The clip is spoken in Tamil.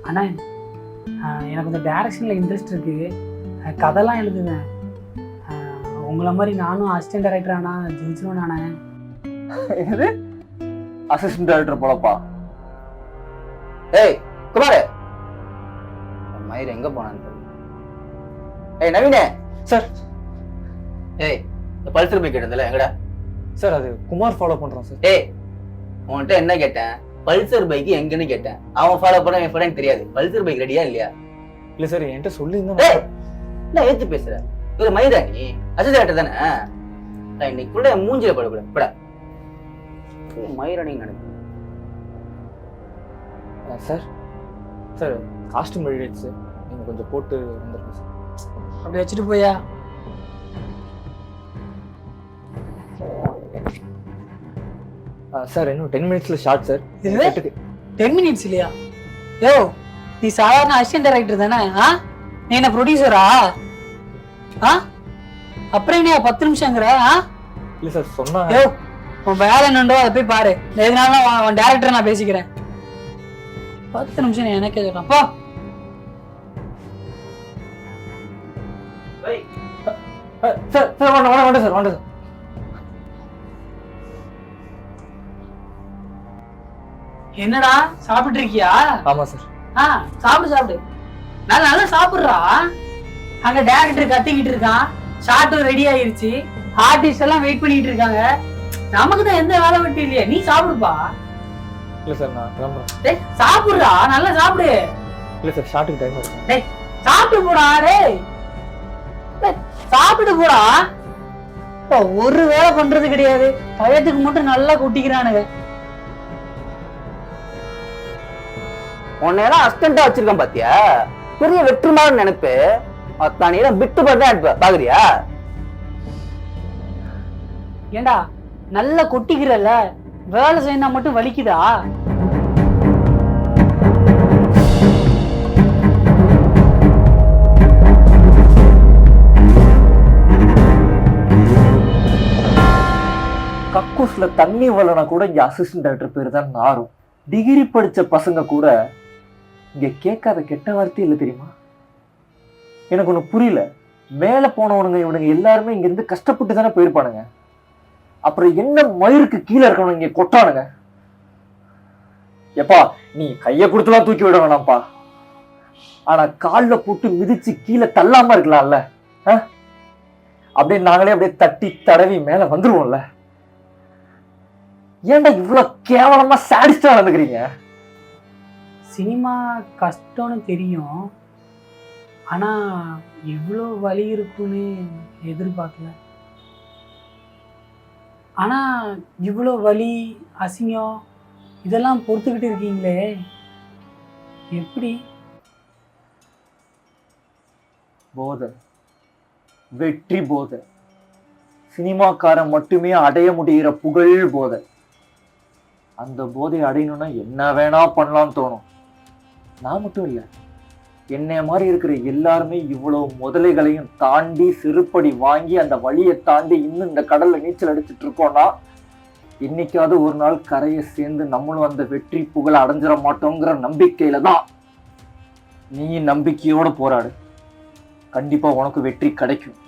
அண்ணா எனக்கு இந்த டைரக்ஷனில் இன்ட்ரெஸ்ட் இருக்குது, கதைலாம் எழுதுவேன். உங்களை மாதிரி நானும் அசிஸ்டன்ட் டைரக்டர் ஆனால் ஜெயிச்சிருவேன் நானே. எது அசிஸ்டன்ட் டைரக்டர் போலப்பா? ஏய் குமார், மயிர் எங்க போனான்னு தெரியல. ஏய் நவீனே. சார். ஏய் இந்த பல்சர் பைக் எடுத்தல எங்கடா? சார் அது குமார் ஃபாலோ பண்றான் சார். ஏய் உன்கிட்ட என்ன கேட்டேன்? பல்சர் பைக் எங்கன்னு கேட்டேன். அவன் ஃபாலோ பண்ண என் ஃப்ரெண்ட் தெரியாது. பல்சர் பைக் ரெடியா இல்லையா? இல்ல சார் என்கிட்ட சொல்லியிருந்தா. ஏய் என்ன ஏத்து பேசுற? ஒரு மயிரா நீ அசிஸ்டன்ட் டைரக்டர் தானே? நான் இன்னைக்கு கூட மூஞ்சில படக்கூடாது பட மயிரணி நினைக்கிறேன். சார் சார் காஸ்டியூம் ரெடி ஆயிடுச்சு சார், நீங்க கொஞ்சம் போட்டு வந்துருங்க சார். அப்படி வச்சுட்டு போயா? சார் இன்னும் 10 மினிட்ஸ்ல ஷார்ட் சார். 10 மினிட்ஸ் இல்லையா? யோ நீ சாதாரண அசிஸ்டன்ட் டைரக்டர் தானே? நீ என்ன ப்ரொடியூசரா? அப்புறம் என்ன 10 நிமிஷங்கிற? இல்ல சார் சொன்னா. யோ உன் வேலை என்னண்டோ அதை போய் பாரு. எதனால உன் டேரக்டர் நான் பேசிக்கிறேன். 10 நிமிஷம் எனக்கே சொல்லலாம் போ. சார் சார் வேண்டாம் சார் வேண்டாம் சார். என்னடா சாப்பிட்டு இருக்கியா? ஆமா சார். சாப்பிடு நல்லா சாப்பிடுறா. அங்க டேரக்டர் கத்திக்கிட்டு இருக்கான், ஷார்ட்டும் ரெடி ஆயிருச்சு, ஆர்டிஸ்ட் எல்லாம் வெயிட் பண்ணிட்டு இருக்காங்க. நமக்கு தான் எந்த வேலை வெட்டி இல்லையா? நீ சாப்பிடுப்பா. இல்ல சார் நான் கிளம்புறேன். டேய் சாப்பிடுறா, நல்லா சாப்பிடு. இல்ல சார் ஷார்ட்டுக்கு டைம் ஆகுது. டேய் சாப்பிட்டு போடா. டேய் சாப்பிட்டு போடா. ஒரு வேலை பண்றது கிடையாது, பயத்துக்கு மட்டும் நல்லா கொட்டிக்கிறானுங்க. உன்னையெல்லாம் அசிஸ்டண்டா வச்சிருக்கேன் பாத்தியா? பெரிய வெற்றுமாறு நினைப்பு. அத்தானியெல்லாம் விட்டு பார்த்தா எடுப்ப பாக்குறியா? ஏண்டா நல்லா கொட்டிக்கிறல்ல, வேலை செய்யணும் மட்டும் வலிக்குதா? கக்கூஸ்ல தண்ணி வரலனா கூட இங்க அசிஸ்டன்ட் டைரக்டர் பேரு தான் நாரும். டிகிரி படிச்ச பசங்க கூட இங்க கேட்காத கெட்ட வார்த்தை இல்லை தெரியுமா? எனக்கு ஒண்ணு புரியல. மேல போனவனுங்க இவனுங்க எல்லாருமே இங்க இருந்து கஷ்டப்பட்டு தானே போயிருப்பானுங்க. அப்புறம் என்ன மயிருக்கு கீழே இருக்கணும் இங்க கொட்டானுங்க. எப்பா நீ கைய கொடுத்துலாம் தூக்கி விட வேணாம்ப்பா, ஆனா கால்ல போட்டு மிதிச்சு கீழே தள்ளாம இருக்கலாம்ல. அப்படியே நாங்களே அப்படியே தட்டி தடவி மேல வந்துருவோம்ல. ஏன்டா இவ்வளவு கேவலமா சாடிஸ்டா நடந்துக்கிறீங்க? சினிமா கஷ்டம்னு தெரியும், ஆனா இவ்வளோ வலி இருக்குன்னு எதிர்பார்க்கல. ஆனா இவ்வளோ வலி அசிங்கம் இதெல்லாம் பொறுத்துக்கிட்டு இருக்கீங்களே, எப்படி? போதை, வெற்றி போதை, சினிமாக்காரன் மட்டுமே அடைய முடிகிற புகழ் போதை. அந்த போதை அடையணும்னா என்ன வேணா பண்ணலாம்னு தோணும். நான் மட்டும் இல்லை, என்னைய மாதிரி இருக்கிற எல்லாருமே இவ்வளவு முதலைகளையும் தாண்டி செருப்படி வாங்கி அந்த வழியை தாண்டி இன்னும் இந்த கடல்ல நீச்சல் அடிச்சுட்டு இருக்கோம்னா இன்னைக்காவது ஒரு நாள் கரையை சேர்ந்து நம்மளும் அந்த வெற்றி புகழை அடைஞ்சிட மாட்டோங்கிற நம்பிக்கையில தான். நீ நம்பிக்கையோட போராடு, கண்டிப்பா உனக்கு வெற்றி கிடைக்கும்.